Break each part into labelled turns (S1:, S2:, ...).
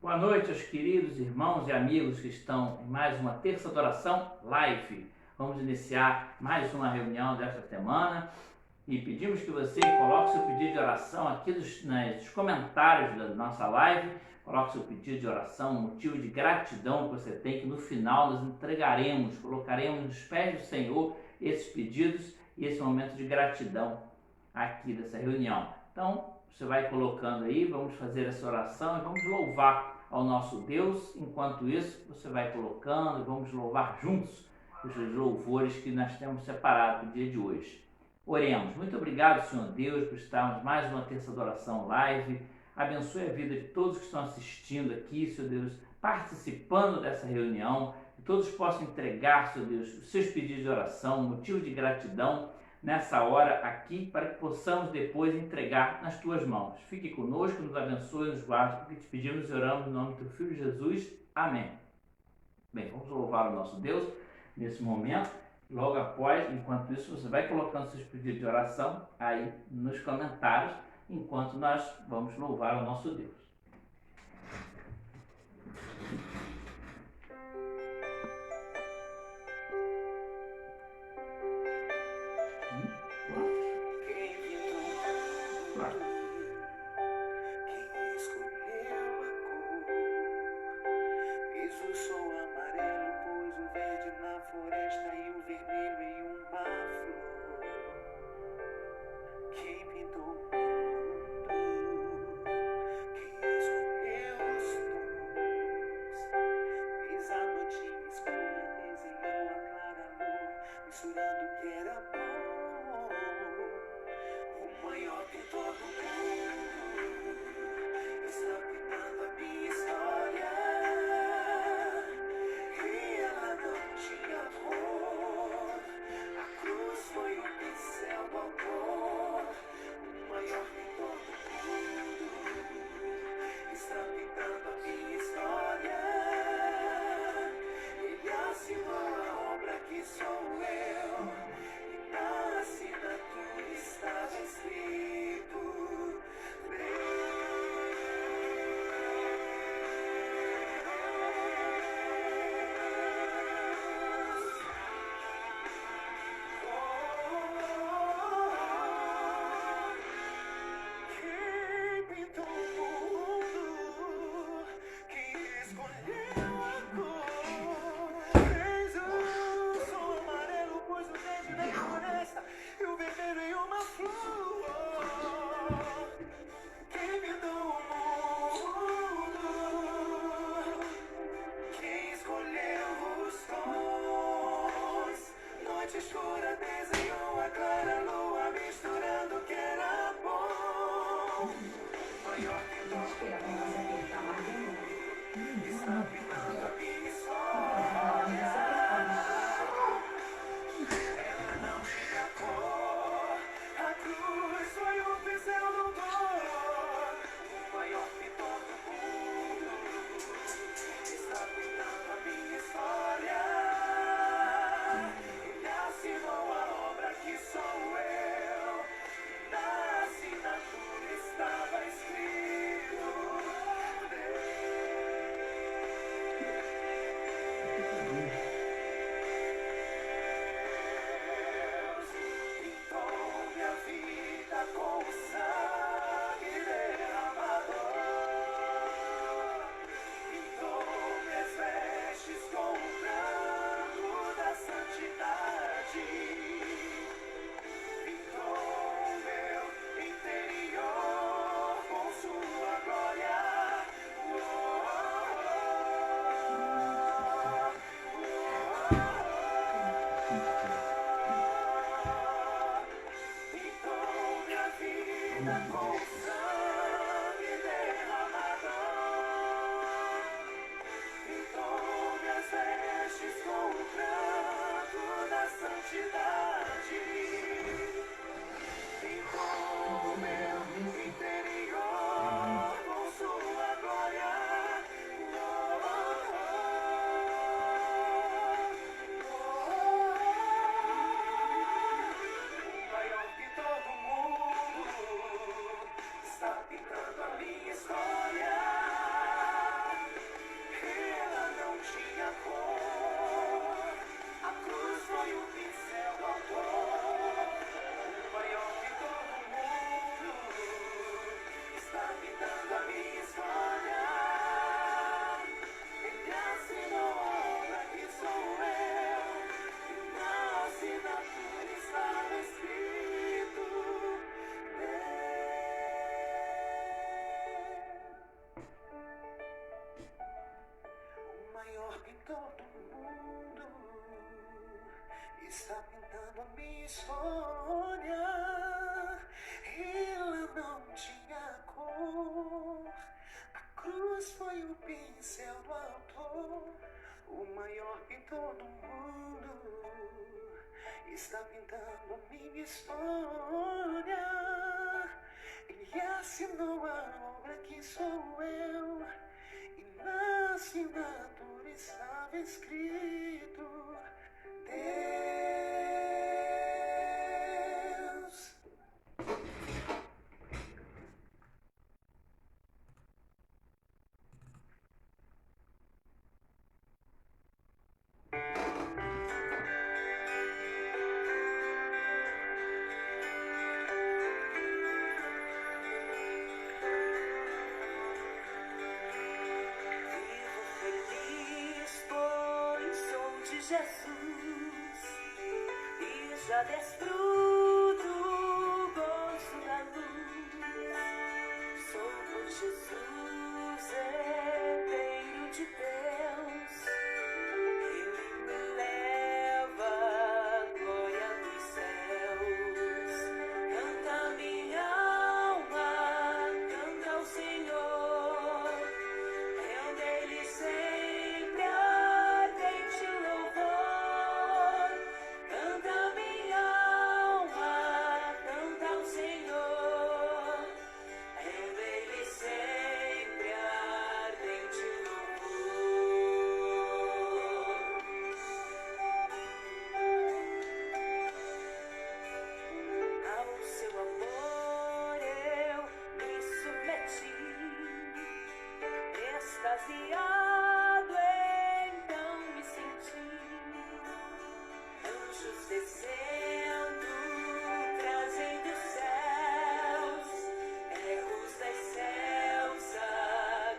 S1: Boa noite aos queridos irmãos e amigos que estão em mais uma terça de oração live. Vamos iniciar mais uma reunião desta semana e pedimos que você coloque seu pedido de oração aqui nos comentários da nossa live. Coloque seu pedido de oração, um motivo de gratidão que você tem, que no final nós entregaremos, colocaremos nos pés do Senhor esses pedidos e esse momento de gratidão aqui dessa reunião. Então, você vai colocando aí, vamos fazer essa oração e vamos louvar ao nosso Deus. Enquanto isso, você vai colocando e vamos louvar juntos os louvores que nós temos separado para o dia de hoje. Oremos. Muito obrigado, Senhor Deus, por estarmos mais uma terça de oração live. Abençoe a vida de todos que estão assistindo aqui, Senhor Deus, participando dessa reunião. Que todos possam entregar, Senhor Deus, os seus pedidos de oração, motivo de gratidão nessa hora aqui, para que possamos depois entregar nas tuas mãos. Fique conosco, nos abençoe, nos guarde, porque te pedimos e oramos em nome do teu Filho Jesus. Amém. Bem, vamos louvar o nosso Deus nesse momento. Logo após, enquanto isso, você vai colocando seus pedidos de oração aí nos comentários, enquanto nós vamos louvar o nosso Deus.
S2: todo mundo está pintando a minha história. Ela não tinha cor, a cruz foi o pincel do autor. O maior pintor do mundo está pintando a minha história. Ele assinou a obra que sou eu, e na assinatura estava escrito Deus. Jesus, e já desfruto o gosto da luz. Sou por Jesus, herdeiro de Deus. Ele me leva à glória dos céus. Canta minha alma, canta ao Senhor. Eu dele sempre ardente louvor. Canta minha alma, canta ao Senhor. Eu dele sempre ardente louvor. Ao seu amor eu me submeti, extasiado então me senti. Anjos descendo, trazem dos céus, ecos das céus, a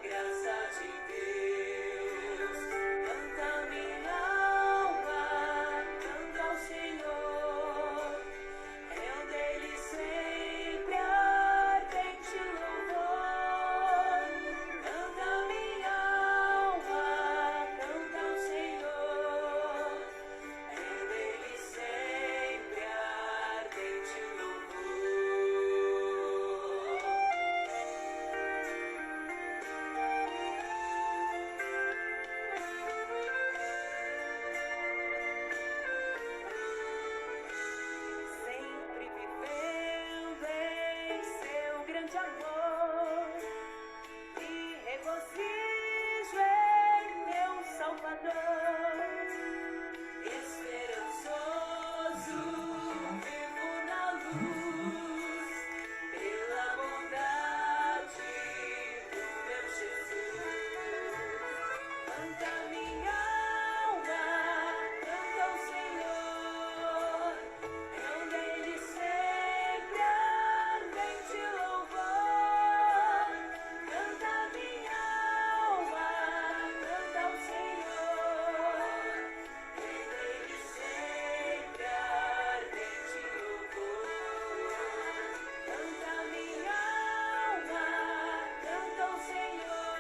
S2: graça de Deus. Canta minha alma, canta ao Senhor. Eu dele sempre ardente louvor. Canta minha alma, canta ao Senhor. Eu dele sempre ardente sempre vivendo em seu grande amor, e regozijo em meu Salvador. Esperançoso, vivo na luz, pela bondade do meu Jesus. Canta minha alma, canta ao Senhor. Eu dele sempre ardente louvor. Canta minha alma, canta ao Senhor. Eu dele sempre ardente louvor. Canta minha alma, canta ao Senhor.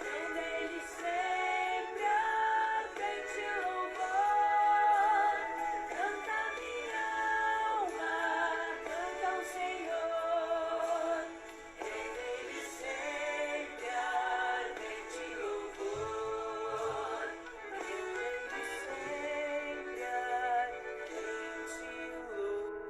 S2: Eu dele sempre ardente louvor. Canta minha alma, canta ao Senhor. Eu dele sempre ardente louvor. Eu dele sempre ardente louvor.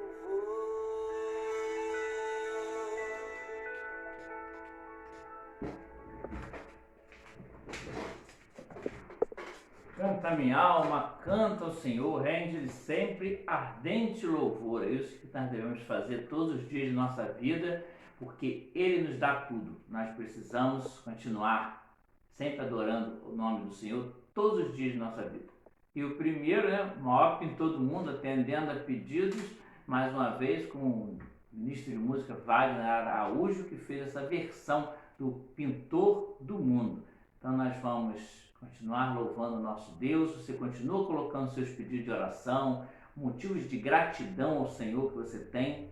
S1: Canta minha alma, canta ao Senhor, rende-lhe sempre ardente louvor. É isso que nós devemos fazer todos os dias de nossa vida, porque Ele nos dá tudo. Nós precisamos continuar sempre adorando o nome do Senhor todos os dias de nossa vida. E o primeiro, o maior pintor do mundo, atendendo a pedidos, mais uma vez, com o ministro de música Wagner Araújo, que fez essa versão do Pintor do Mundo. Então nós vamos continuar louvando o nosso Deus. Você continua colocando seus pedidos de oração, motivos de gratidão ao Senhor que você tem,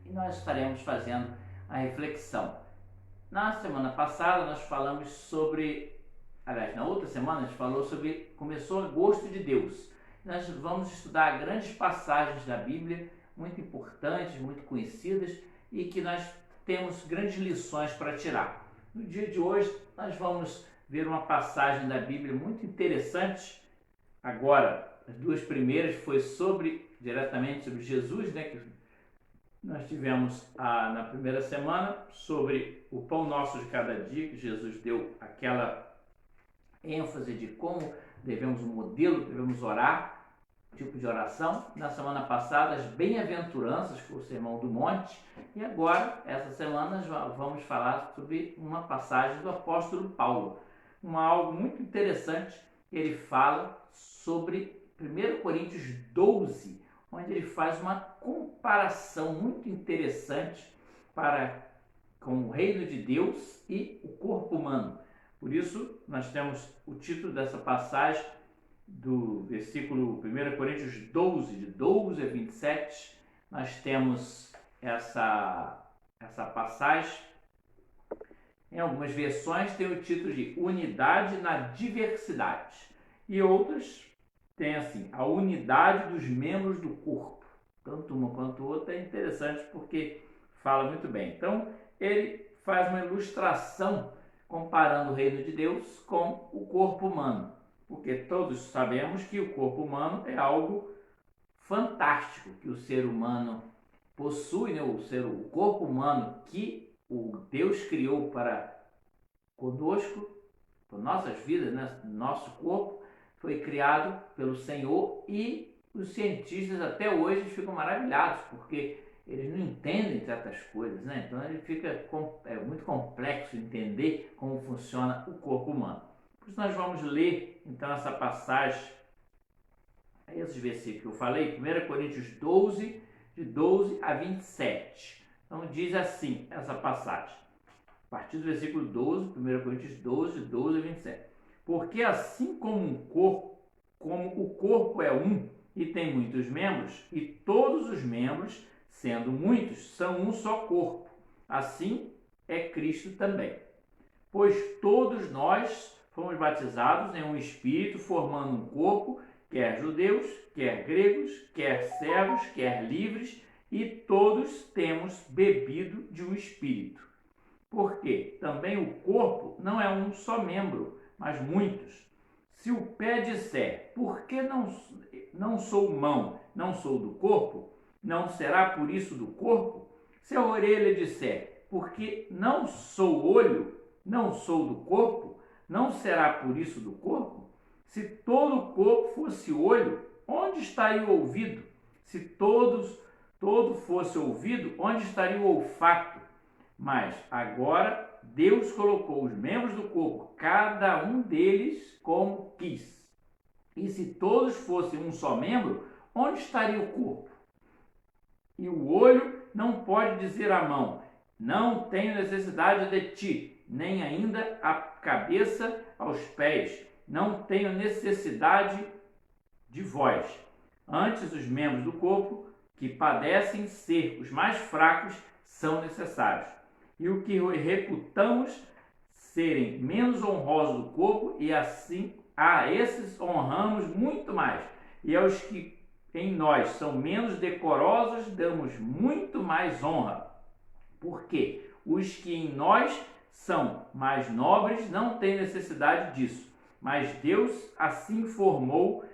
S1: e nós estaremos fazendo a reflexão. Na semana passada nós falamos sobre aliás, na outra semana a gente falou sobre começou o gosto de Deus. Nós vamos estudar grandes passagens da Bíblia, muito importantes, muito conhecidas e que nós temos grandes lições para tirar. No dia de hoje nós vamos ver uma passagem da Bíblia muito interessante. Agora, as duas primeiras foi diretamente sobre Jesus, né, que nós tivemos na primeira semana sobre o pão nosso de cada dia, que Jesus deu aquela ênfase de como devemos, um modelo, devemos orar, tipo de oração. Na semana passada, as bem-aventuranças, que foi o Sermão do Monte, e agora, essa semana, vamos falar sobre uma passagem do apóstolo Paulo, algo muito interessante. Ele fala sobre 1 Coríntios 12, onde ele faz uma comparação muito interessante com o reino de Deus e o corpo humano. Por isso, nós temos o título dessa passagem do versículo 1 Coríntios 12, de 12 a 27. Nós temos essa passagem. Em algumas versões tem o título de Unidade na Diversidade. E outras tem assim, a unidade dos membros do corpo. Tanto uma quanto outra é interessante porque fala muito bem. Então, ele faz uma ilustração comparando o reino de Deus com o corpo humano. Porque todos sabemos que o corpo humano é algo fantástico que o ser humano possui, né? O corpo humano que o Deus criou para conosco, para nossas vidas, né? Nosso corpo foi criado pelo Senhor e os cientistas até hoje ficam maravilhados porque eles não entendem certas coisas, né? Então é muito complexo entender como funciona o corpo humano. Por isso nós vamos ler então essa passagem, esses versículos que eu falei, 1 Coríntios 12, de 12 a 27. Então diz assim essa passagem, a partir do versículo 12, 1 Coríntios 12, de 12 a 27. Porque assim como o corpo é um e tem muitos membros, e todos os membros, sendo muitos, são um só corpo, assim é Cristo também. Pois todos nós fomos batizados em um Espírito, formando um corpo, quer judeus, quer gregos, quer servos, quer livres, e todos temos bebido de um Espírito. Porque também o corpo não é um só membro, mas muitos. Se o pé disser, por que não sou mão, não sou do corpo, não será por isso do corpo? Se a orelha disser, porque não sou olho, não sou do corpo, não será por isso do corpo? Se todo o corpo fosse olho, onde estaria o ouvido? Se todo fosse ouvido, onde estaria o olfato? Mas agora Deus colocou os membros do corpo, cada um deles como quis. E se todos fossem um só membro, onde estaria o corpo? E o olho não pode dizer à mão, não tenho necessidade de ti, nem ainda a cabeça aos pés, não tenho necessidade de vós. Antes, os membros do corpo, que parecem ser os mais fracos, são necessários. E o que reputamos serem menos honrosos do corpo, e assim a esses honramos muito mais. E aos que em nós são menos decorosos, damos muito mais honra. Porque os que em nós são mais nobres não têm necessidade disso. Mas Deus assim formou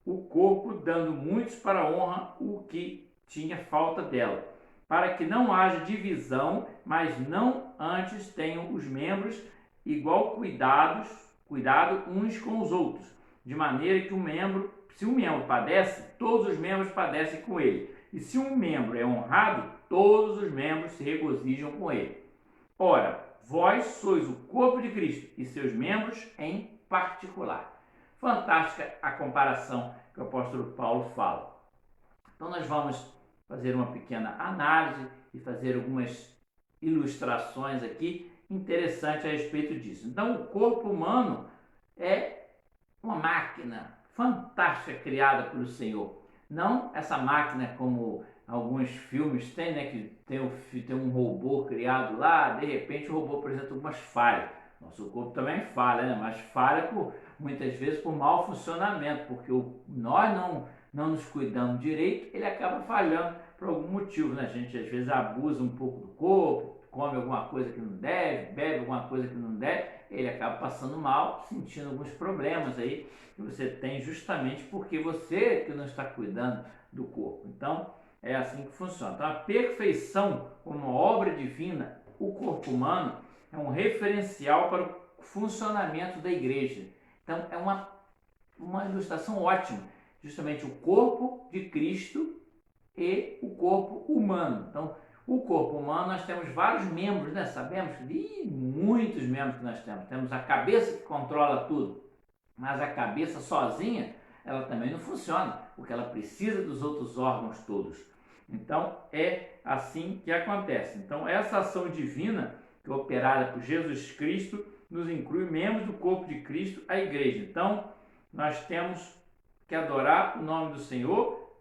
S1: o corpo, dando muitos para a honra o que tinha falta dela, para que não haja divisão, mas não antes tenham os membros igual cuidado uns com os outros, de maneira que se um membro padece, todos os membros padecem com ele, e se um membro é honrado, todos os membros se regozijam com ele. Ora, vós sois o corpo de Cristo e seus membros em particular. Fantástica a comparação que o apóstolo Paulo fala. Então nós vamos fazer uma pequena análise e fazer algumas ilustrações aqui interessantes a respeito disso. Então o corpo humano é uma máquina fantástica criada pelo Senhor. Não essa máquina como alguns filmes têm, né, que tem um robô criado lá, de repente o robô apresenta algumas falhas. Nosso corpo também falha, né? Mas falha muitas vezes por mau funcionamento, porque nós não nos cuidamos direito, ele acaba falhando por algum motivo, né? A gente às vezes abusa um pouco do corpo, come alguma coisa que não deve, bebe alguma coisa que não deve, ele acaba passando mal, sentindo alguns problemas aí que você tem justamente porque você que não está cuidando do corpo. Então, é assim que funciona. Então, a perfeição como obra divina, o corpo humano é um referencial para o funcionamento da igreja. Então, é uma ilustração ótima. Justamente o corpo de Cristo e o corpo humano. Então, o corpo humano, nós temos vários membros, né? Sabemos de muitos membros que nós temos. Temos a cabeça que controla tudo, mas a cabeça sozinha, ela também não funciona, porque ela precisa dos outros órgãos todos. Então, é assim que acontece. Então, essa ação divina, que é operada por Jesus Cristo, nos inclui membros do corpo de Cristo, a igreja. Então, nós temos que adorar o nome do Senhor,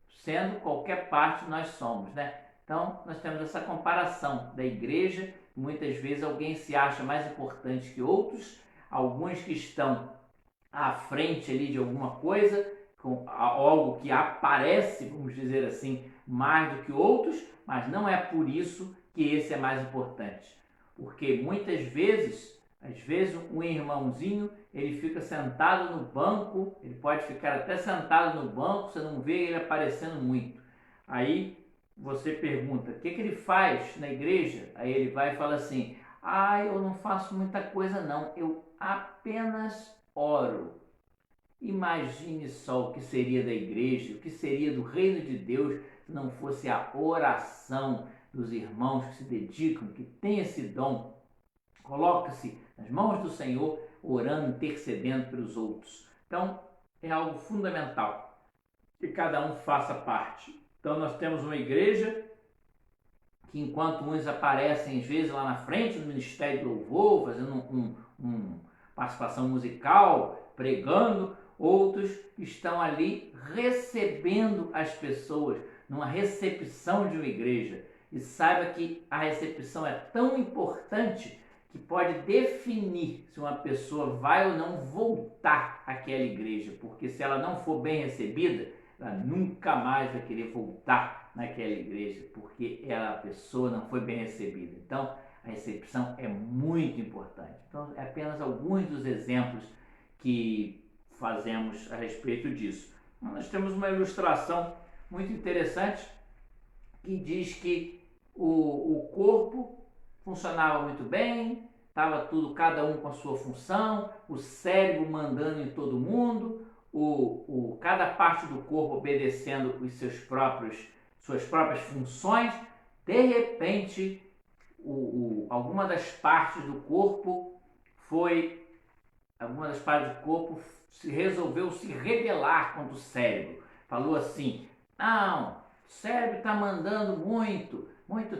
S1: sendo qualquer parte nós somos, né? Então, nós temos essa comparação da igreja. Muitas vezes alguém se acha mais importante que outros, alguns que estão à frente ali de alguma coisa, com algo que aparece, vamos dizer assim, mais do que outros, mas não é por isso que esse é mais importante. Porque muitas vezes, às vezes um irmãozinho, ele fica sentado no banco, ele pode ficar até sentado no banco, você não vê ele aparecendo muito. Aí você pergunta, o que ele faz na igreja? Aí ele vai e fala assim, eu não faço muita coisa não, eu apenas oro. Imagine só o que seria da igreja, o que seria do reino de Deus se não fosse a oração dos irmãos que se dedicam, que têm esse dom. Coloca-se nas mãos do Senhor, orando, intercedendo pelos outros. Então, é algo fundamental que cada um faça parte. Então, nós temos uma igreja que, enquanto uns aparecem, às vezes, lá na frente, no Ministério do Louvor, fazendo uma participação musical, pregando, outros estão ali recebendo as pessoas, numa recepção de uma igreja. E saiba que a recepção é tão importante que pode definir se uma pessoa vai ou não voltar àquela igreja, porque se ela não for bem recebida, ela nunca mais vai querer voltar naquela igreja, porque a pessoa não foi bem recebida. Então, a recepção é muito importante. Então, é apenas alguns dos exemplos que fazemos a respeito disso. Nós temos uma ilustração muito interessante que diz que o corpo funcionava muito bem, estava tudo, cada um com a sua função, o cérebro mandando em todo mundo, cada parte do corpo obedecendo suas próprias funções. De repente, alguma das partes do corpo resolveu se rebelar contra o cérebro. Falou assim, não, o cérebro está mandando muito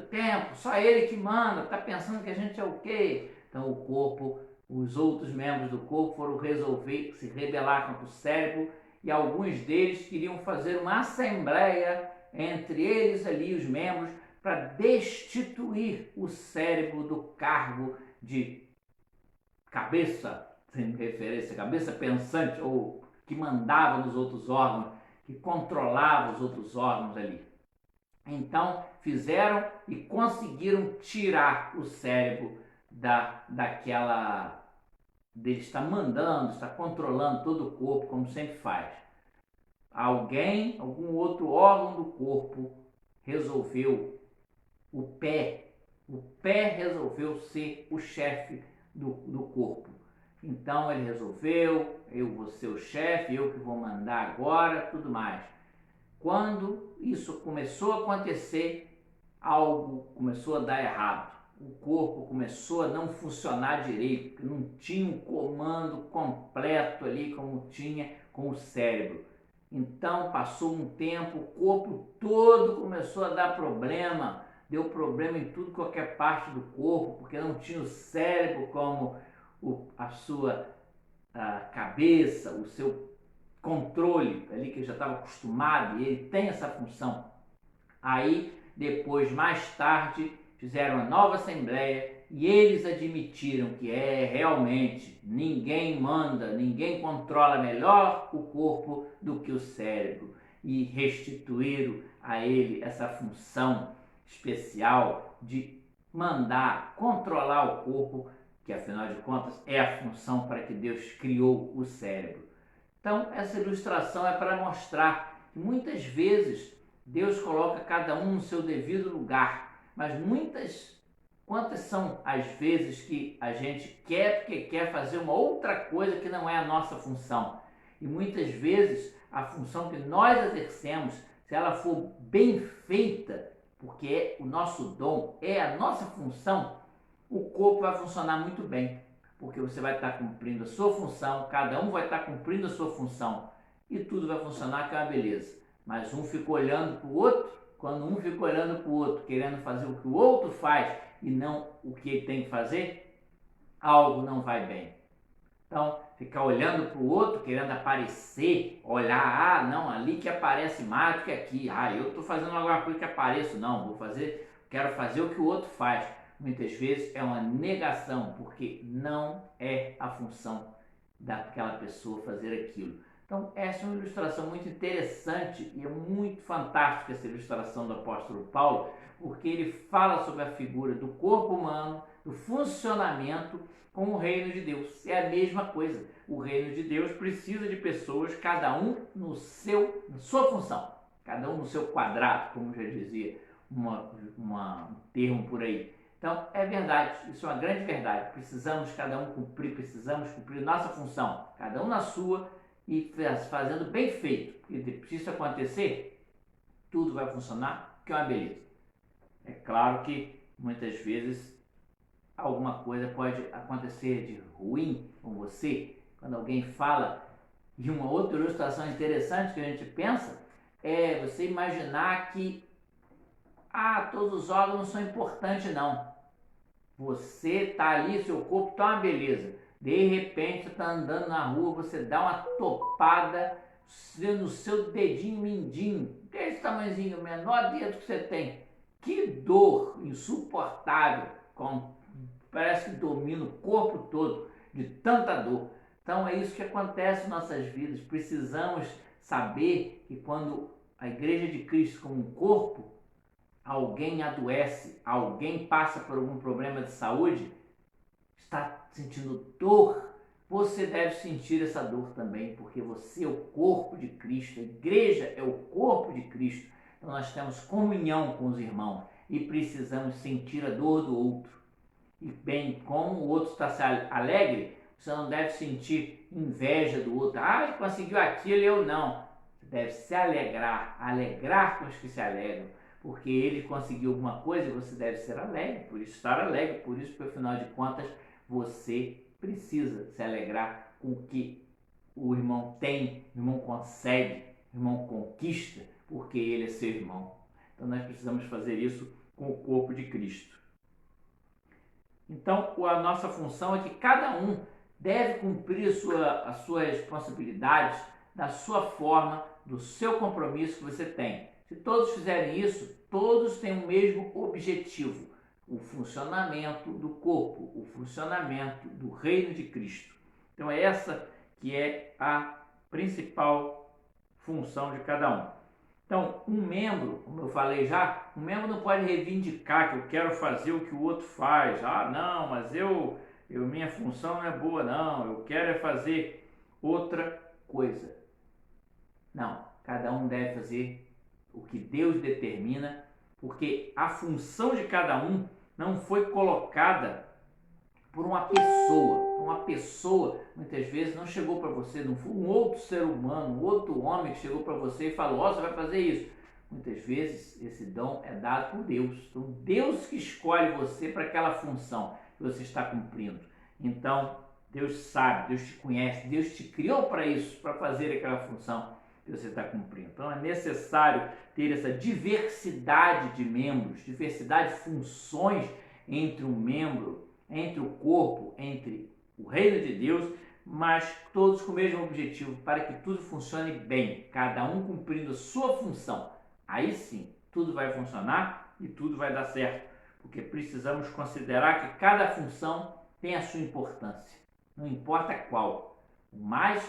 S1: tempo, só ele que manda, está pensando que a gente é o quê? Então o corpo, os outros membros do corpo foram resolver se rebelar contra o cérebro e alguns deles queriam fazer uma assembleia entre eles ali, os membros, para destituir o cérebro do cargo de cabeça, sem referência, cabeça pensante, ou que mandava nos outros órgãos, que controlava os outros órgãos ali. Então fizeram e conseguiram tirar o cérebro dele estar mandando, estar controlando todo o corpo, como sempre faz. Algum outro órgão do corpo resolveu, o pé resolveu ser o chefe do corpo. Então ele resolveu, eu vou ser o chefe, eu que vou mandar agora, tudo mais. Quando isso começou a acontecer, algo começou a dar errado. O corpo começou a não funcionar direito, porque não tinha um comando completo ali como tinha com o cérebro. Então passou um tempo, o corpo todo começou a dar problema, deu problema em tudo, qualquer parte do corpo, porque não tinha o cérebro como a sua cabeça, o seu controle ali, que ele já estava acostumado, e ele tem essa função. Aí, depois, mais tarde, fizeram uma nova assembleia e eles admitiram que realmente ninguém manda, ninguém controla melhor o corpo do que o cérebro, e restituíram a ele essa função especial de mandar, controlar o corpo, que afinal de contas é a função para que Deus criou o cérebro. Então, essa ilustração é para mostrar que muitas vezes Deus coloca cada um no seu devido lugar, mas quantas são as vezes que a gente quer porque quer fazer uma outra coisa que não é a nossa função? E muitas vezes a função que nós exercemos, se ela for bem feita, porque é o nosso dom, é a nossa função, o corpo vai funcionar muito bem, porque você vai estar cumprindo a sua função, cada um vai estar cumprindo a sua função, e tudo vai funcionar, que é uma beleza. Mas um fica olhando para o outro, quando um fica olhando para o outro, querendo fazer o que o outro faz e não o que ele tem que fazer, algo não vai bem. Então, ficar olhando para o outro, querendo aparecer, olhar, não, ali que aparece mais do que aqui, eu estou fazendo alguma coisa que apareço, não, quero fazer o que o outro faz. Muitas vezes é uma negação, porque não é a função daquela pessoa fazer aquilo. Então, essa é uma ilustração muito interessante e é muito fantástica essa ilustração do apóstolo Paulo, porque ele fala sobre a figura do corpo humano, do funcionamento com o reino de Deus. É a mesma coisa. O reino de Deus precisa de pessoas, cada um na sua função, cada um no seu quadrado, como já dizia um termo por aí. Então, é verdade, isso é uma grande verdade. Precisamos precisamos cumprir nossa função, cada um na sua, e fazendo bem feito. Porque se isso acontecer, tudo vai funcionar, que é uma beleza. É claro que muitas vezes alguma coisa pode acontecer de ruim com você. Quando alguém fala, e uma outra ilustração interessante que a gente pensa, é você imaginar que todos os órgãos são importantes, não. Você está ali, seu corpo está uma beleza. De repente, você está andando na rua, você dá uma topada no seu dedinho mindinho, desse tamanhozinho, o menor dedo que você tem. Que dor insuportável, parece que domina o corpo todo, de tanta dor. Então é isso que acontece em nossas vidas. Precisamos saber que quando a Igreja de Cristo como um corpo, alguém adoece, alguém passa por algum problema de saúde, está sentindo dor, você deve sentir essa dor também, porque você é o corpo de Cristo, a igreja é o corpo de Cristo. Então nós temos comunhão com os irmãos e precisamos sentir a dor do outro. E bem, como o outro está alegre, você não deve sentir inveja do outro. Ele conseguiu aquilo e eu não. Você deve se alegrar com os que se alegram, porque ele conseguiu alguma coisa e você deve ser alegre, por isso estar alegre, por isso, porque afinal de contas, você precisa se alegrar com o que o irmão tem, o irmão consegue, o irmão conquista, porque ele é seu irmão. Então nós precisamos fazer isso com o corpo de Cristo. Então a nossa função é que cada um deve cumprir as suas responsabilidades da sua forma, do seu compromisso que você tem. Se todos fizerem isso, todos têm o mesmo objetivo: o funcionamento do corpo, o funcionamento do reino de Cristo. Então é essa que é a principal função de cada um. Então, um membro, como eu falei já, um membro não pode reivindicar que eu quero fazer o que o outro faz. Não, mas minha função não é boa, não, eu quero é fazer outra coisa. Não, cada um deve fazer o que Deus determina, porque a função de cada um não foi colocada por uma pessoa. Uma pessoa, muitas vezes, não chegou para você, não foi um outro ser humano, um outro homem que chegou para você e falou: você vai fazer isso. Muitas vezes, esse dom é dado por Deus. Então, Deus que escolhe você para aquela função que você está cumprindo. Então, Deus sabe, Deus te conhece, Deus te criou para isso, para fazer aquela função que você está cumprindo. Então é necessário ter essa diversidade de membros, diversidade de funções entre um membro, entre o corpo, entre o reino de Deus, mas todos com o mesmo objetivo, para que tudo funcione bem, cada um cumprindo a sua função. Aí sim, tudo vai funcionar e tudo vai dar certo, porque precisamos considerar que cada função tem a sua importância, não importa qual. O mais,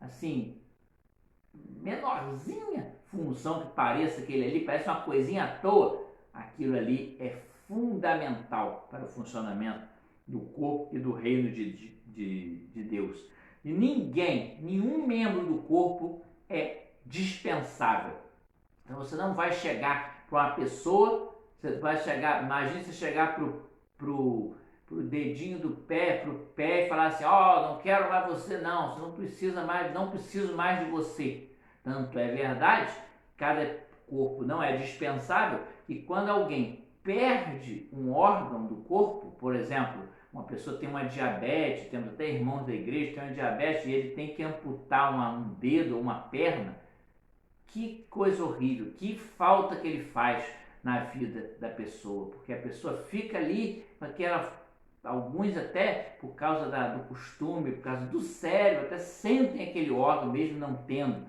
S1: assim, menorzinha função que pareça aquele ali, parece uma coisinha à toa, aquilo ali é fundamental para o funcionamento do corpo e do reino de Deus. E nenhum membro do corpo é dispensável. Então você não vai chegar para uma pessoa, você vai chegar, imagine você chegar pro dedinho do pé, pro pé e falar assim, não quero mais você não, você não precisa mais, não preciso mais de você. Tanto é verdade, cada corpo não é dispensável, e quando alguém perde um órgão do corpo, por exemplo, uma pessoa tem uma diabetes, temos até irmãos da igreja que tem uma diabetes e ele tem que amputar um dedo ou uma perna, que coisa horrível, que falta que ele faz na vida da pessoa, porque a pessoa fica ali, alguns até por causa do costume, por causa do cérebro, até sentem aquele órgão mesmo não tendo.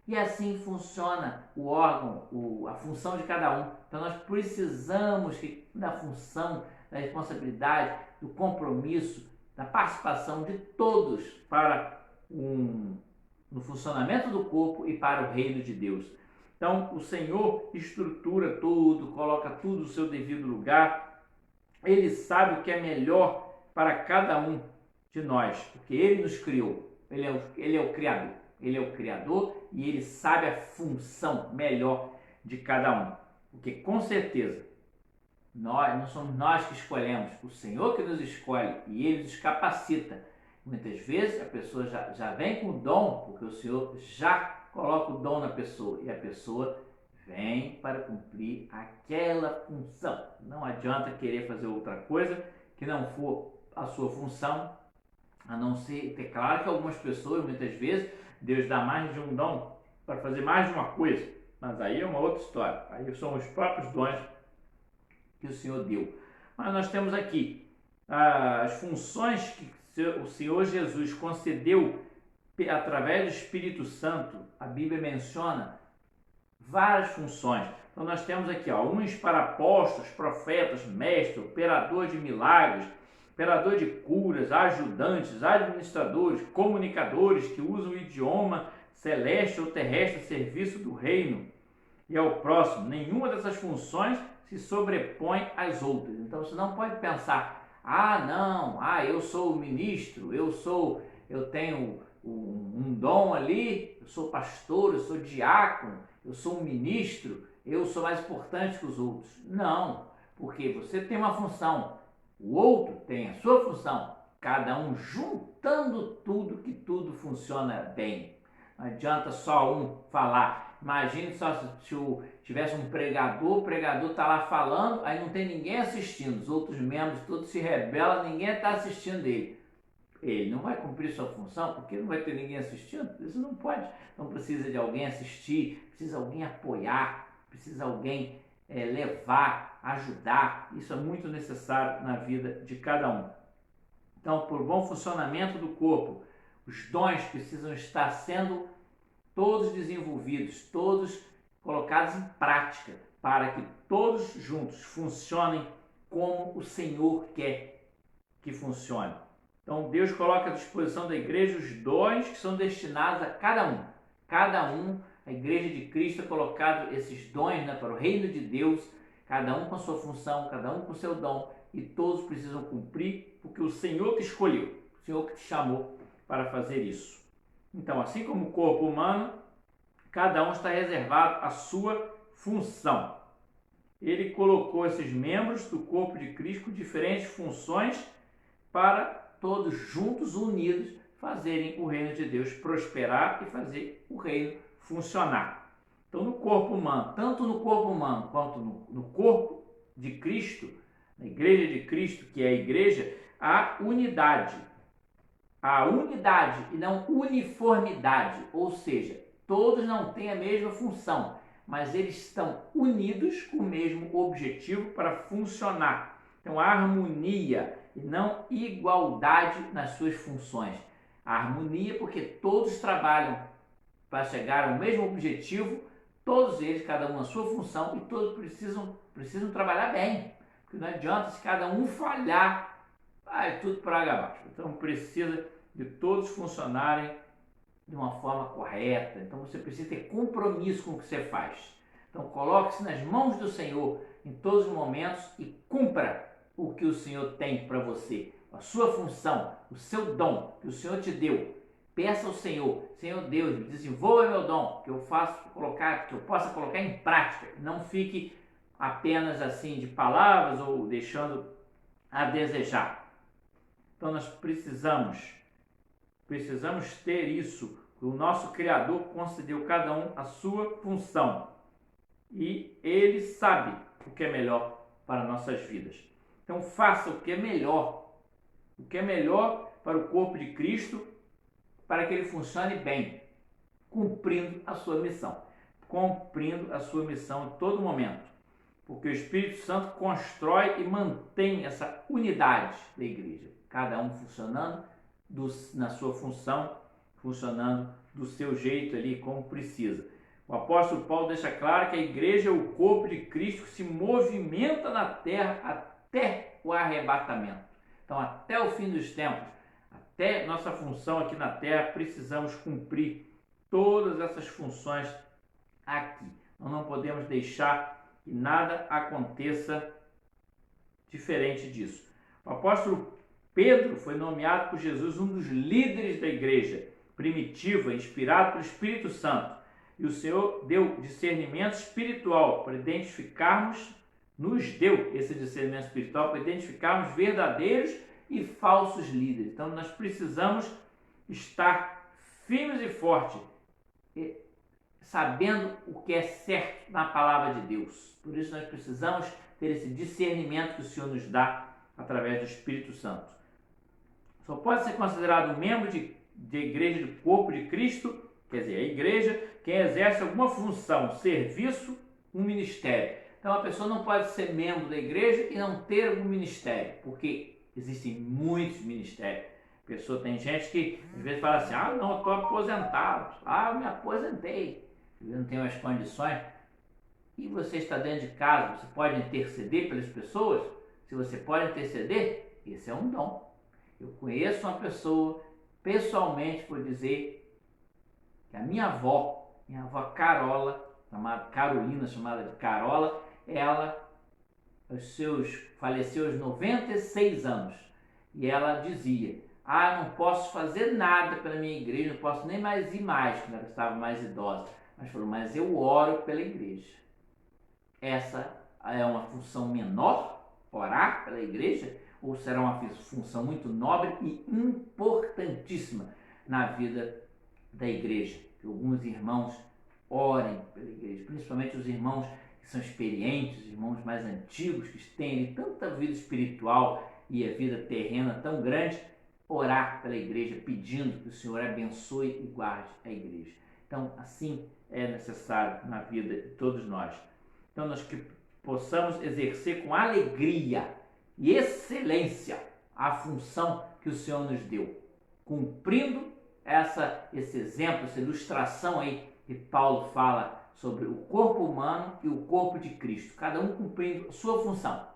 S1: E assim funciona o órgão, a função de cada um. Então nós precisamos da função, da responsabilidade, do compromisso, da participação de todos para no funcionamento do corpo e para o reino de Deus. Então o Senhor estrutura tudo, coloca tudo no seu devido lugar. Ele sabe o que é melhor para cada um de nós, porque Ele nos criou. Ele é o Criador. Ele é o Criador e Ele sabe a função melhor de cada um. Porque com certeza, não somos nós que escolhemos, o Senhor que nos escolhe e Ele nos capacita. Muitas vezes a pessoa já vem com o dom, porque o Senhor já coloca o dom na pessoa e a pessoa vem para cumprir aquela função. Não adianta querer fazer outra coisa que não for a sua função, a não ser, é claro que algumas pessoas, muitas vezes, Deus dá mais de um dom para fazer mais de uma coisa, mas aí é uma outra história. Aí são os próprios dons que o Senhor deu. Mas nós temos aqui as funções que o Senhor Jesus concedeu através do Espírito Santo. A Bíblia menciona várias funções. Então nós temos aqui uns para apóstolos, profetas, mestres, operador de milagres, operador de curas, ajudantes, administradores, comunicadores que usam o idioma celeste ou terrestre a serviço do reino e ao próximo. Nenhuma dessas funções se sobrepõe às outras. Então você não pode pensar, eu sou o ministro, eu tenho um dom ali, eu sou pastor, eu sou diácono, eu sou um ministro, eu sou mais importante que os outros. Não, porque você tem uma função, o outro tem a sua função, cada um juntando tudo, que tudo funciona bem. Não adianta só um falar. Imagine só se tivesse um pregador, o pregador está lá falando, aí não tem ninguém assistindo, os outros membros todos se rebelam, ninguém está assistindo ele. Ele não vai cumprir sua função porque não vai ter ninguém assistindo. Isso não pode. Então precisa de alguém assistir, precisa alguém apoiar, precisa alguém levar, ajudar. Isso é muito necessário na vida de cada um. Então, por bom funcionamento do corpo, os dons precisam estar sendo todos desenvolvidos, todos colocados em prática, para que todos juntos funcionem como o Senhor quer que funcione. Então Deus coloca à disposição da igreja os dons que são destinados a cada um. Cada um, a igreja de Cristo, é colocado esses dons para o reino de Deus, cada um com a sua função, cada um com o seu dom, e todos precisam cumprir, porque o Senhor que escolheu, o Senhor que te chamou para fazer isso. Então, assim como o corpo humano, cada um está reservado à sua função. Ele colocou esses membros do corpo de Cristo com diferentes funções para todos juntos, unidos, fazerem o reino de Deus prosperar e fazer o reino funcionar. Então, no corpo humano, tanto no corpo humano quanto no corpo de Cristo, na igreja de Cristo, que é a igreja, há unidade. Há unidade e não uniformidade, ou seja, todos não têm a mesma função, mas eles estão unidos com o mesmo objetivo para funcionar. Então, há harmonia e não igualdade nas suas funções. A harmonia porque todos trabalham para chegar ao mesmo objetivo, todos eles, cada um a sua função, e todos precisam trabalhar bem. Porque não adianta se cada um falhar, vai tudo para água abaixo. Então precisa de todos funcionarem de uma forma correta. Então você precisa ter compromisso com o que você faz. Então coloque-se nas mãos do Senhor em todos os momentos e cumpra o que o Senhor tem para você, a sua função, o seu dom que o Senhor te deu. Peça ao Senhor, Senhor Deus, desenvolva meu dom, que eu possa colocar em prática. Não fique apenas assim de palavras ou deixando a desejar. Então nós precisamos ter isso. O nosso Criador concedeu cada um a sua função e Ele sabe o que é melhor para nossas vidas. Então faça o que é melhor para o corpo de Cristo, para que ele funcione bem, cumprindo a sua missão em todo momento, porque o Espírito Santo constrói e mantém essa unidade da igreja, cada um funcionando na sua função, funcionando do seu jeito ali, como precisa. O apóstolo Paulo deixa claro que a igreja é o corpo de Cristo que se movimenta na terra até o arrebatamento. Então, até o fim dos tempos, até nossa função aqui na terra, precisamos cumprir todas essas funções aqui. Nós não podemos deixar que nada aconteça diferente disso. O apóstolo Pedro foi nomeado por Jesus um dos líderes da igreja primitiva, inspirado pelo Espírito Santo. E o Senhor deu discernimento espiritual para nos deu esse discernimento espiritual para identificarmos verdadeiros e falsos líderes. Então nós precisamos estar firmes e fortes, sabendo o que é certo na palavra de Deus. Por isso nós precisamos ter esse discernimento que o Senhor nos dá através do Espírito Santo. Só pode ser considerado membro de igreja do corpo de Cristo, quer dizer, a igreja, quem exerce alguma função, serviço, um ministério. Então a pessoa não pode ser membro da igreja e não ter algum ministério, porque existem muitos ministérios. Tem gente que às vezes fala assim, não, eu estou aposentado, eu me aposentei, eu não tenho as condições. E você está dentro de casa, você pode interceder pelas pessoas? Se você pode interceder, esse é um dom. Eu conheço uma pessoa, pessoalmente, por dizer que a minha avó Carola, Carolina, chamada de Carola, ela faleceu aos 96 anos. E ela dizia, não posso fazer nada pela minha igreja, não posso nem mais ir mais, quando ela estava mais idosa. Mas falou, mas eu oro pela igreja. Essa é uma função menor, orar pela igreja, ou será uma função muito nobre e importantíssima na vida da igreja? Que alguns irmãos orem pela igreja, principalmente os irmãos que são experientes, os irmãos mais antigos, que têm tanta vida espiritual e a vida terrena tão grande, orar pela igreja, pedindo que o Senhor abençoe e guarde a igreja. Então, assim é necessário na vida de todos nós. Então, nós que possamos exercer com alegria e excelência a função que o Senhor nos deu, cumprindo esse exemplo, essa ilustração aí que Paulo fala sobre o corpo humano e o corpo de Cristo, cada um cumprindo a sua função,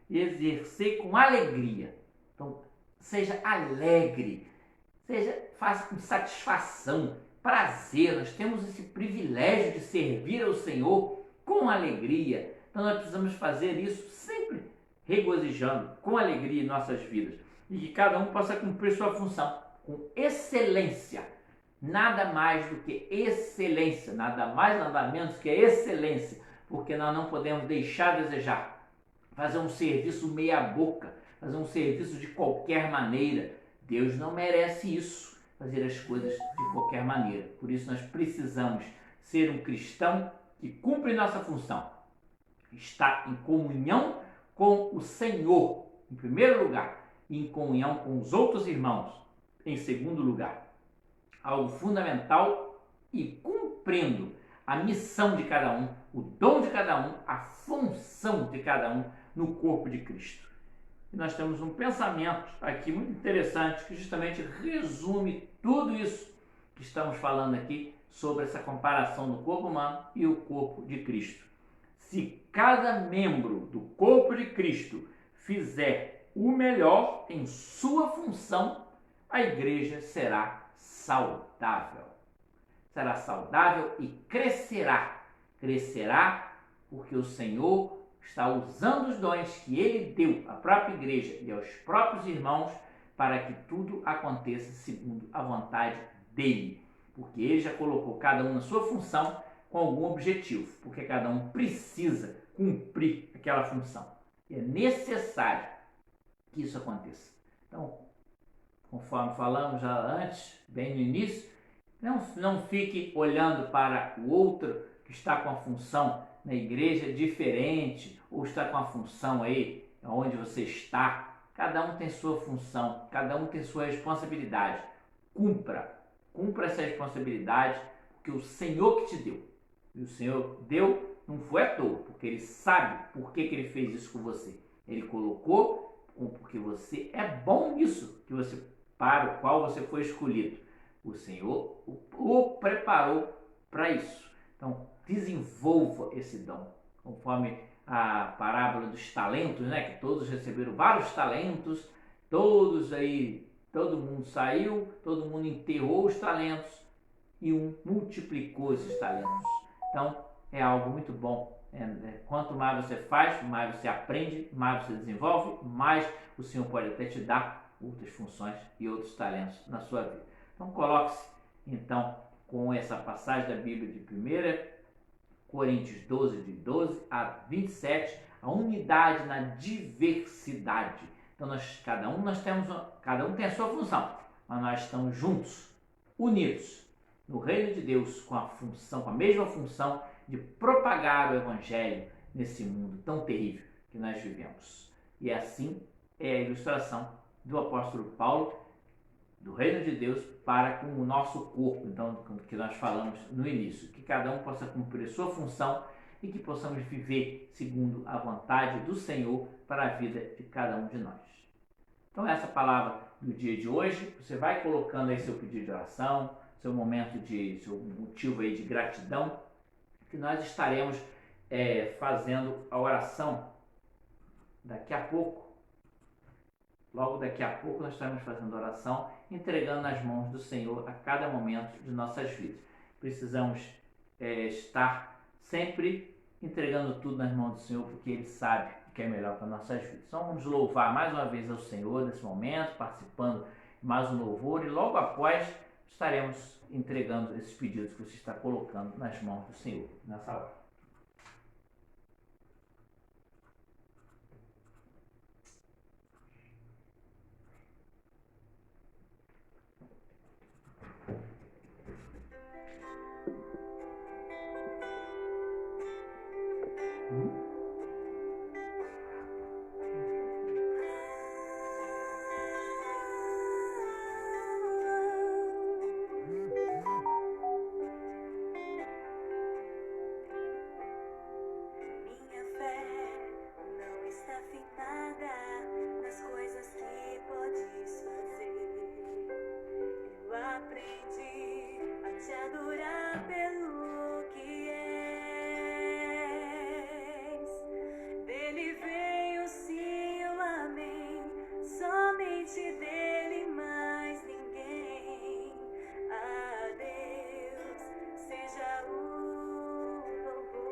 S1: e exercer com alegria. Então, seja alegre, faça com satisfação, prazer. Nós temos esse privilégio de servir ao Senhor com alegria. Então nós precisamos fazer isso sempre regozijando, com alegria em nossas vidas, e que cada um possa cumprir sua função com excelência. Nada mais do que excelência, nada mais, nada menos que excelência, porque nós não podemos deixar de desejar fazer um serviço meia boca, fazer um serviço de qualquer maneira. Deus não merece isso, fazer as coisas de qualquer maneira. Por isso nós precisamos ser um cristão que cumpre nossa função, está em comunhão com o Senhor, em primeiro lugar, e em comunhão com os outros irmãos, em segundo lugar. Algo fundamental, e cumprindo a missão de cada um, o dom de cada um, a função de cada um no corpo de Cristo. E nós temos um pensamento aqui muito interessante que justamente resume tudo isso que estamos falando aqui sobre essa comparação do corpo humano e o corpo de Cristo. Se cada membro do corpo de Cristo fizer o melhor em sua função, a igreja será saudável. Será saudável e crescerá. Crescerá porque o Senhor está usando os dons que Ele deu à própria igreja e aos próprios irmãos para que tudo aconteça segundo a vontade dEle. Porque Ele já colocou cada um na sua função com algum objetivo, porque cada um precisa cumprir aquela função. E é necessário que isso aconteça. Então, conforme falamos já antes, bem no início, não fique olhando para o outro que está com a função na igreja diferente, ou está com a função aí onde você está. Cada um tem sua função, cada um tem sua responsabilidade. Cumpra essa responsabilidade, porque o Senhor que te deu. E o Senhor deu, não foi à toa, porque Ele sabe por que Ele fez isso com você. Ele colocou porque você é bom nisso, para o qual você foi escolhido. O Senhor o preparou para isso. Então, desenvolva esse dom. Conforme a parábola dos talentos, né? Que todos receberam vários talentos, todo mundo saiu, todo mundo enterrou os talentos e um multiplicou esses talentos. Então, é algo muito bom. Quanto mais você faz, mais você aprende, mais você desenvolve, mais o Senhor pode até te dar outras funções e outros talentos na sua vida. Então, coloque-se, com essa passagem da Bíblia de 1 Coríntios 12, de 12 a 27, a unidade na diversidade. Então, cada um tem a sua função, mas nós estamos juntos, unidos, no reino de Deus, com a mesma função de propagar o Evangelho nesse mundo tão terrível que nós vivemos. E assim é a ilustração do apóstolo Paulo, do reino de Deus para com o nosso corpo, então, que nós falamos no início, que cada um possa cumprir a sua função e que possamos viver segundo a vontade do Senhor para a vida de cada um de nós. Então, essa palavra do dia de hoje, você vai colocando aí seu pedido de oração, seu motivo aí de gratidão, que nós estaremos fazendo a oração daqui a pouco. Logo daqui a pouco nós estaremos fazendo a oração, entregando nas mãos do Senhor a cada momento de nossas vidas. Precisamos estar sempre entregando tudo nas mãos do Senhor, porque Ele sabe o que é melhor para nossas vidas. Então vamos louvar mais uma vez ao Senhor nesse momento, participando de mais um louvor, e logo após estaremos entregando esses pedidos que você está colocando nas mãos do Senhor nessa hora.
S2: Minha fé não está fitada nas coisas que podes fazer. Eu aprendi a te adorar pelo que és. Dele veio o sim e o amém, somente dele mais ninguém. A Deus seja o louvor.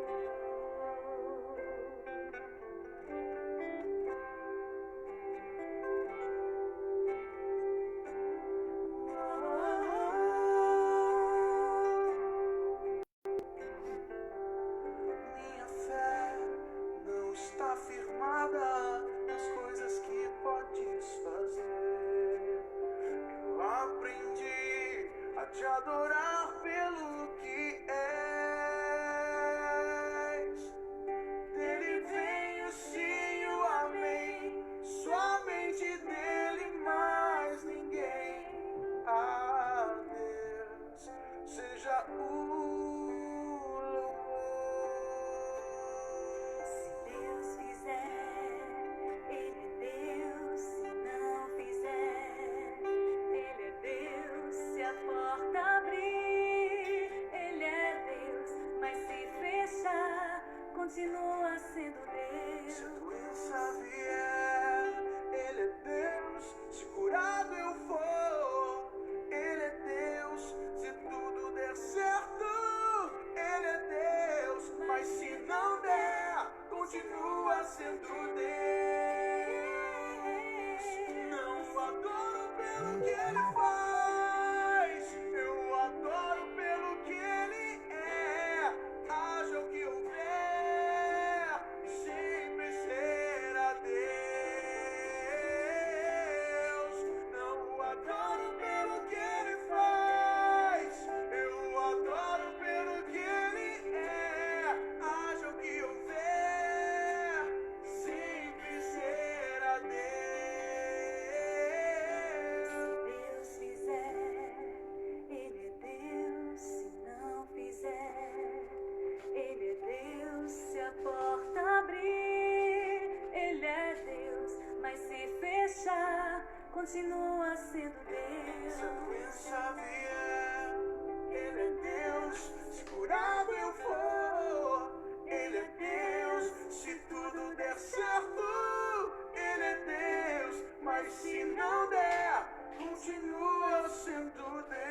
S2: faz. Eu adoro pelo que Ele é. Haja o que houver, sempre será Deus. Não o adoro pelo que Ele faz. Eu adoro pelo que Ele é. Haja o que houver, sempre será Deus. Se Deus fizer, Ele é Deus. Se não fizer, Ele é Deus. Se a porta abrir, Ele é Deus. Mas se fechar, continua sendo Deus. Se a doença vier, Ele é Deus. Se curado eu for, Ele é Deus. Se tudo der certo, Ele é Deus. Mas se não der, continua sendo Deus.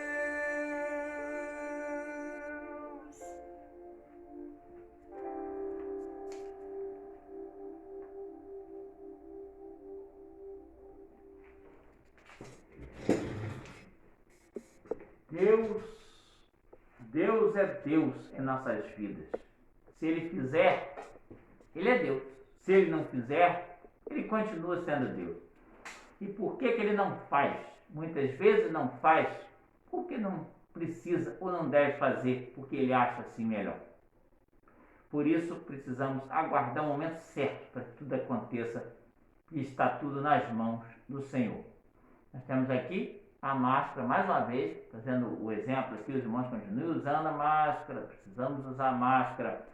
S1: Deus é Deus em nossas vidas. Se Ele fizer, Ele é Deus. Se Ele não fizer, Ele continua sendo Deus. E por que Ele não faz? Muitas vezes não faz porque não precisa ou não deve fazer, porque Ele acha assim melhor. Por isso, precisamos aguardar o momento certo para que tudo aconteça e está tudo nas mãos do Senhor. Nós temos aqui a máscara, mais uma vez, fazendo o exemplo aqui, os irmãos continuam usando a máscara, precisamos usar a máscara.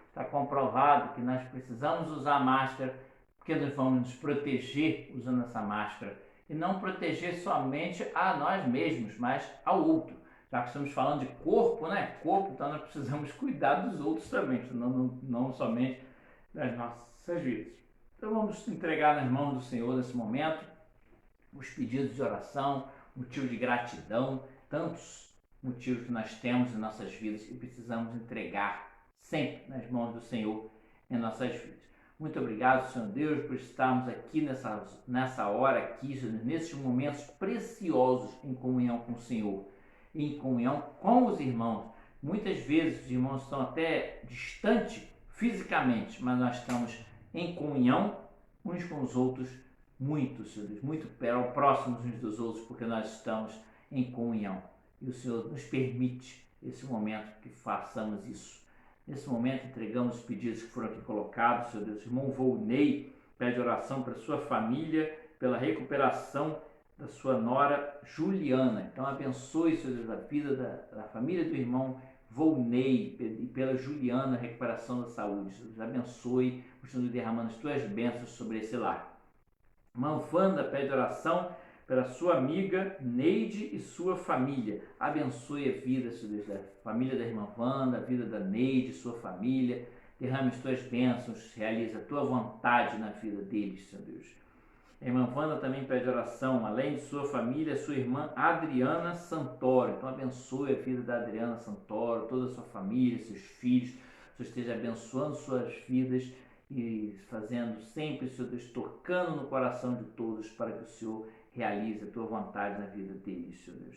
S1: Está comprovado que nós precisamos usar a máscara porque nós vamos nos proteger usando essa máscara. E não proteger somente a nós mesmos, mas ao outro. Já que estamos falando de corpo, né? Corpo, então nós precisamos cuidar dos outros também, não somente das nossas vidas. Então vamos entregar nas mãos do Senhor nesse momento os pedidos de oração, motivo de gratidão, tantos motivos que nós temos em nossas vidas e precisamos entregar sempre nas mãos do Senhor em nossas vidas. Muito obrigado, Senhor Deus, por estarmos aqui nessa hora aqui, nesses momentos preciosos em comunhão com o Senhor, em comunhão com os irmãos. Muitas vezes os irmãos estão até distantes fisicamente, mas nós estamos em comunhão uns com os outros muito, Senhor Deus, muito próximos uns dos outros, porque nós estamos em comunhão. E o Senhor nos permite esse momento que façamos isso. Nesse momento entregamos os pedidos que foram aqui colocados, Senhor Deus. O irmão Volney pede oração para sua família, pela recuperação da sua nora Juliana. Então abençoe, Senhor Deus, a vida da família do irmão Volney e pela Juliana, a recuperação da saúde. Senhor Deus, abençoe, continue derramando as tuas bênçãos sobre esse lar. Irmã Wanda pede oração pela sua amiga Neide e sua família. Abençoe a vida, Senhor Deus, da família da irmã Wanda, a vida da Neide, sua família. Derrame as tuas bênçãos, realiza a tua vontade na vida deles, Senhor Deus. A irmã Wanda também pede oração, além de sua família, sua irmã Adriana Santoro. Então abençoe a vida da Adriana Santoro, toda a sua família, seus filhos. O Senhor esteja abençoando suas vidas e fazendo sempre, Senhor Deus, tocando no coração de todos para que o Senhor realize a tua vontade na vida deles, Senhor Deus.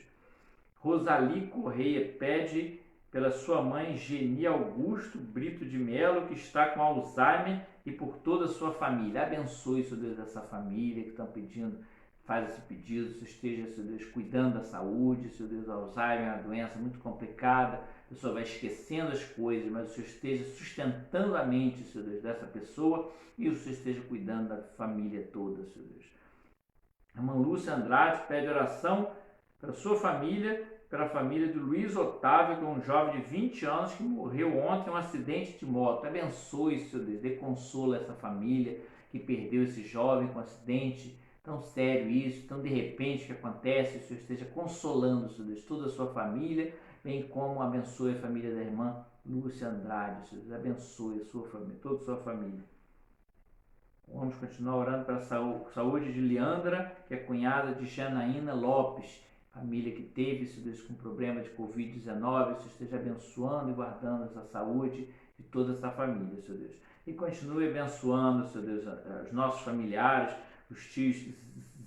S1: Rosali Correia pede pela sua mãe Geni Augusto Brito de Melo, que está com Alzheimer, e por toda a sua família. Abençoe, Senhor Deus, essa família que estão pedindo, faz esse pedido, Senhor esteja, Senhor Deus, cuidando da saúde, Senhor Deus, Alzheimer é uma doença muito complicada, a pessoa vai esquecendo as coisas, mas o Senhor esteja sustentando a mente, Senhor Deus, dessa pessoa, e o Senhor esteja cuidando da família toda, Senhor Deus. A irmã Lúcia Andrade pede oração para sua família, pela família do Luiz Otávio, que é um jovem de 20 anos que morreu ontem em um acidente de moto. Abençoe, Senhor Deus, dê consolo a essa família que perdeu esse jovem com um acidente tão sério isso, tão de repente que acontece. O Senhor esteja consolando, Senhor Deus, toda a sua família, bem como abençoe a família da irmã Lúcia Andrade. Senhor Deus, abençoe a sua família, toda a sua família. Vamos continuar orando pela saúde de Leandra, que é cunhada de Janaína Lopes, família que teve, Senhor Deus, com problema de Covid-19. Senhor esteja abençoando e guardando essa saúde de toda essa família, Senhor Deus. E continue abençoando, Senhor Deus, os nossos familiares, os tios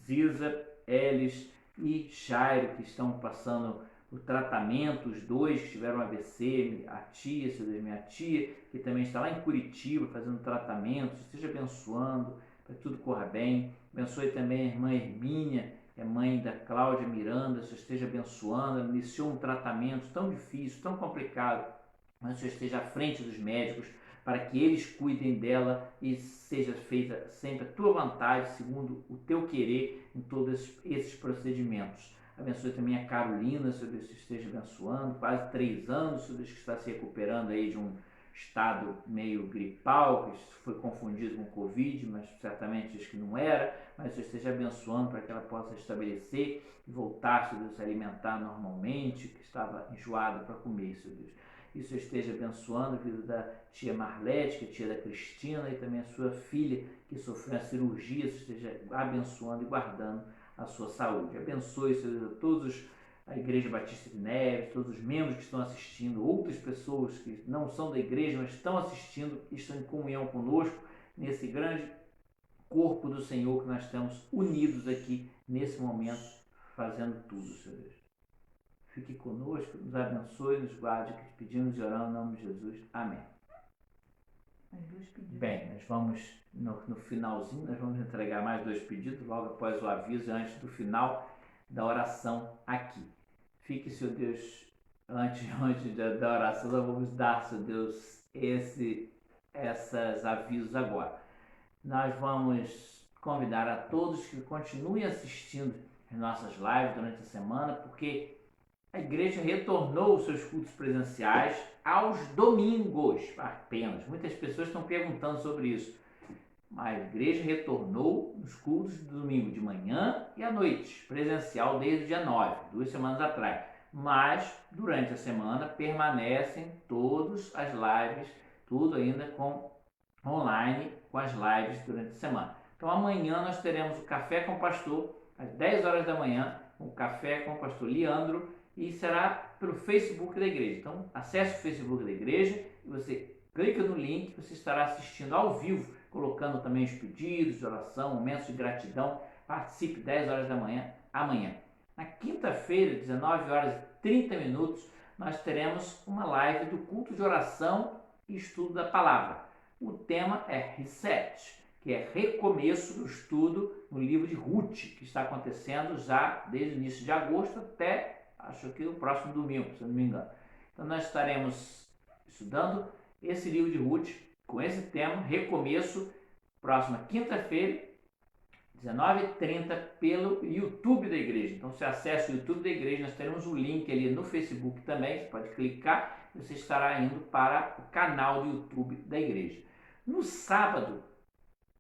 S1: Ziza, Elis, e Jairo, que estão passando o tratamento, os dois que tiveram AVC, a tia, seu Deus, minha tia, que também está lá em Curitiba fazendo tratamento, esteja abençoando, para que tudo corra bem. Abençoe também a irmã Hermínia, que é mãe da Cláudia Miranda, Senhor esteja abençoando, ela iniciou um tratamento tão difícil, tão complicado, mas o Senhor esteja à frente dos médicos, para que eles cuidem dela e seja feita sempre a tua vontade, segundo o teu querer em todos esses procedimentos. Abençoe também a Carolina, Senhor Deus, que esteja abençoando, quase 3 anos, Senhor Deus, que está se recuperando aí de um estado meio gripal, que foi confundido com Covid, mas certamente diz que não era, mas o Senhor esteja abençoando para que ela possa estabelecer e voltar, Senhor Deus, a se alimentar normalmente, que estava enjoada para comer, Senhor Deus. E o Senhor esteja abençoando a vida da tia Marlete, que é tia da Cristina, e também a sua filha, que sofreu a cirurgia, o Senhor esteja abençoando e guardando a sua saúde. Abençoe, Senhor, todos a Igreja Batista de Neves, todos os membros que estão assistindo, outras pessoas que não são da igreja, mas estão assistindo e estão em comunhão conosco nesse grande corpo do Senhor que nós estamos unidos aqui nesse momento, fazendo tudo, Senhor Deus. Fique conosco, nos abençoe, nos guarde, que te pedimos e oramos em nome de Jesus. Amém. Bem, nós vamos, no finalzinho, nós vamos entregar mais 2 pedidos, logo após o aviso, antes do final da oração aqui. Fique, Senhor Deus, antes da oração, nós vamos dar, Senhor Deus, esses avisos agora. Nós vamos convidar a todos que continuem assistindo as nossas lives durante a semana, porque a igreja retornou os seus cultos presenciais aos domingos apenas. Muitas pessoas estão perguntando sobre isso. Mas a igreja retornou nos cultos do domingo de manhã e à noite, presencial desde o dia 9, 2 semanas atrás. Mas durante a semana permanecem todas as lives, tudo ainda com online, com as lives durante a semana. Então amanhã nós teremos o Café com o Pastor, às 10 horas da manhã, o Café com o Pastor Leandro, e será pelo Facebook da igreja. Então acesse o Facebook da igreja e você clica no link, você estará assistindo ao vivo, colocando também os pedidos de oração, momentos de gratidão. Participe 10 horas da manhã, amanhã. Na quinta-feira, 19 horas e 30 minutos, nós teremos uma live do culto de oração e estudo da palavra. O tema é Reset, que é recomeço do estudo no livro de Ruth, que está acontecendo já desde o início de agosto até, acho que o próximo domingo, se eu não me engano. Então nós estaremos estudando esse livro de Ruth com esse tema, recomeço, próxima quinta-feira, 19h30, pelo YouTube da igreja. Então você acessa o YouTube da igreja, nós teremos um link ali no Facebook também, você pode clicar e você estará indo para o canal do YouTube da igreja. No sábado,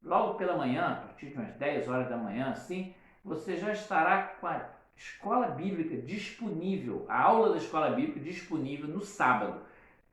S1: logo pela manhã, a partir de umas 10 horas da manhã, assim, você já estará com a Escola Bíblica disponível, a aula da Escola Bíblica disponível no sábado,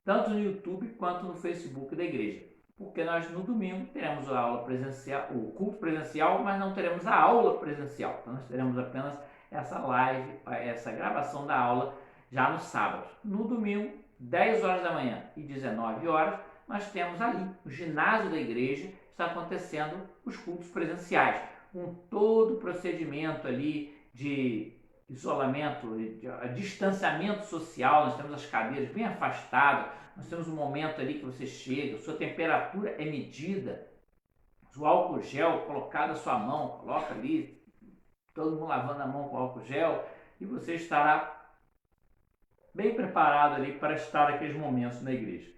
S1: tanto no YouTube quanto no Facebook da igreja. Porque nós no domingo teremos a aula presencial, o culto presencial, mas não teremos a aula presencial. Então nós teremos apenas essa live, essa gravação da aula já no sábado. No domingo, 10 horas da manhã e 19 horas, nós temos ali, no ginásio da igreja, está acontecendo os cultos presenciais, com todo o procedimento ali de isolamento, de distanciamento social. Nós temos as cadeiras bem afastadas, nós temos um momento ali que você chega, a sua temperatura é medida, o álcool gel colocado à sua mão, coloca ali, todo mundo lavando a mão com álcool gel, e você estará bem preparado ali para estar naqueles momentos na igreja.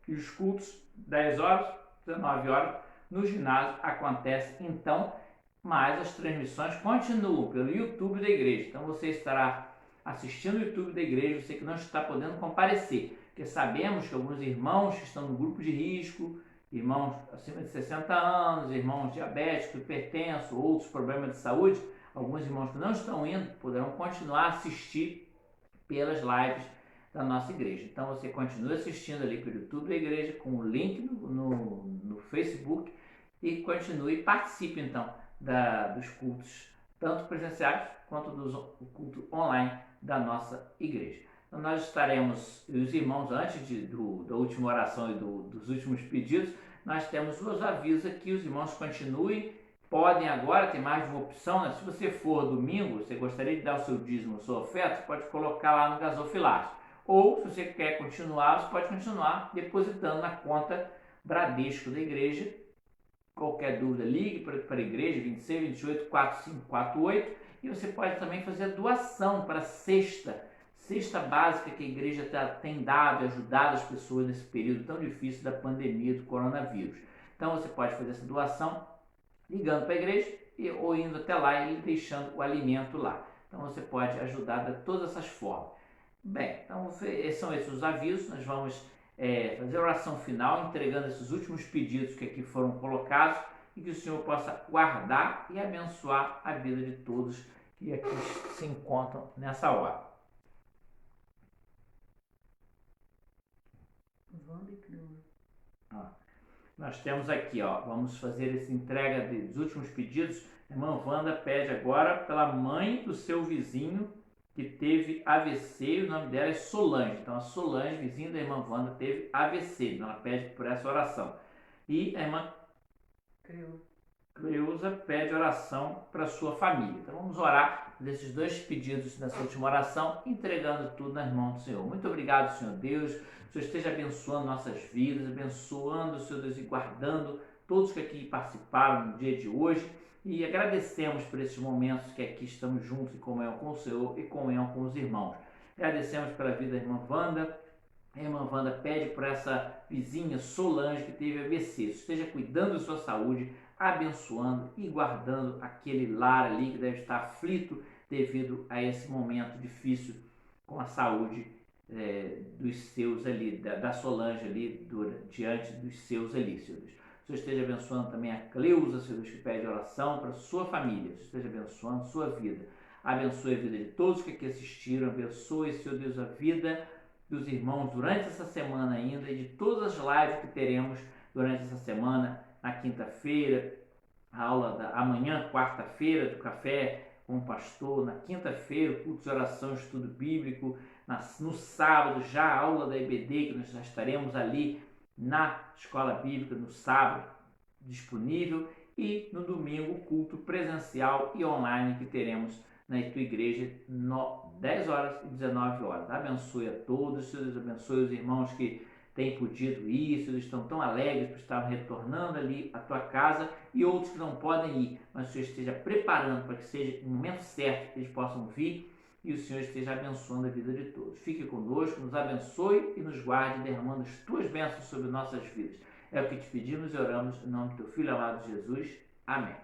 S1: E os cultos, 10 horas, 19 horas, no ginásio acontece então, mas as transmissões continuam pelo YouTube da igreja. Então você estará assistindo o YouTube da igreja, você que não está podendo comparecer, porque sabemos que alguns irmãos que estão no grupo de risco, irmãos acima de 60 anos, irmãos diabéticos, hipertensos, outros problemas de saúde, alguns irmãos que não estão indo poderão continuar a assistir pelas lives da nossa igreja. Então você continua assistindo ali pelo YouTube da igreja, com o link no Facebook, e continue e participe então dos cultos, tanto presenciais quanto do culto online da nossa igreja. Então nós estaremos, e os irmãos, antes da última oração e dos últimos pedidos, nós temos os avisos aqui, os irmãos continuem podem agora ter mais de uma opção, né? Se você for domingo, você gostaria de dar o seu dízimo, a sua oferta, você pode colocar lá no gasofilácio. Ou, se você quer continuar, você pode continuar depositando na conta Bradesco da igreja. Qualquer dúvida, ligue para a igreja, 26 28 4548, e você pode também fazer a doação para a cesta básica que a igreja tem dado e ajudado as pessoas nesse período tão difícil da pandemia do coronavírus. Então você pode fazer essa doação ligando para a igreja ou indo até lá e deixando o alimento lá. Então você pode ajudar de todas essas formas. Bem, então são esses os avisos. Nós vamos fazer a oração final, entregando esses últimos pedidos que aqui foram colocados, e que o Senhor possa guardar e abençoar a vida de todos que aqui se encontram nessa hora. Nós temos aqui, vamos fazer essa entrega dos últimos pedidos. A irmã Wanda pede agora pela mãe do seu vizinho que teve AVC, e o nome dela é Solange. Então a Solange, vizinha da irmã Wanda, teve AVC, então ela pede por essa oração. E a irmã Cleusa pede oração para sua família. Então vamos orar desses dois pedidos nessa última oração, entregando tudo nas mãos do Senhor. Muito obrigado, Senhor Deus. O Senhor esteja abençoando nossas vidas, abençoando, Senhor Deus, e guardando todos que aqui participaram no dia de hoje. E agradecemos por esses momentos que aqui estamos juntos em comunhão com o Senhor e comunhão com os irmãos. Agradecemos pela vida da irmã Wanda. A irmã Wanda pede por essa vizinha Solange que teve AVC. Esteja cuidando da sua saúde, abençoando e guardando aquele lar ali que deve estar aflito devido a esse momento difícil com a saúde dos seus ali, da Solange ali, diante dos seus ali, Senhor Deus. O Senhor esteja abençoando também a Cleusa, Senhor Deus, que pede oração para a sua família. O Senhor esteja abençoando a sua vida. Abençoe a vida de todos que aqui assistiram. Abençoe, Senhor Deus, a vida dos irmãos durante essa semana ainda e de todas as lives que teremos durante essa semana, na quinta-feira, a aula amanhã, quarta-feira, do café com o pastor, na quinta-feira, culto de oração, estudo bíblico, no sábado, já a aula da EBD, que nós já estaremos ali na escola bíblica no sábado disponível, e no domingo culto presencial e online que teremos na tua igreja 10 horas e 19 horas. Abençoe a todos, Deus abençoe os irmãos que têm podido ir, eles estão tão alegres por estar retornando ali à tua casa, e outros que não podem ir, mas o Senhor esteja preparando para que seja o momento certo que eles possam vir, e o Senhor esteja abençoando a vida de todos. Fique conosco, nos abençoe e nos guarde, derramando as tuas bênçãos sobre nossas vidas. É o que te pedimos e oramos em nome do teu Filho amado Jesus. Amém.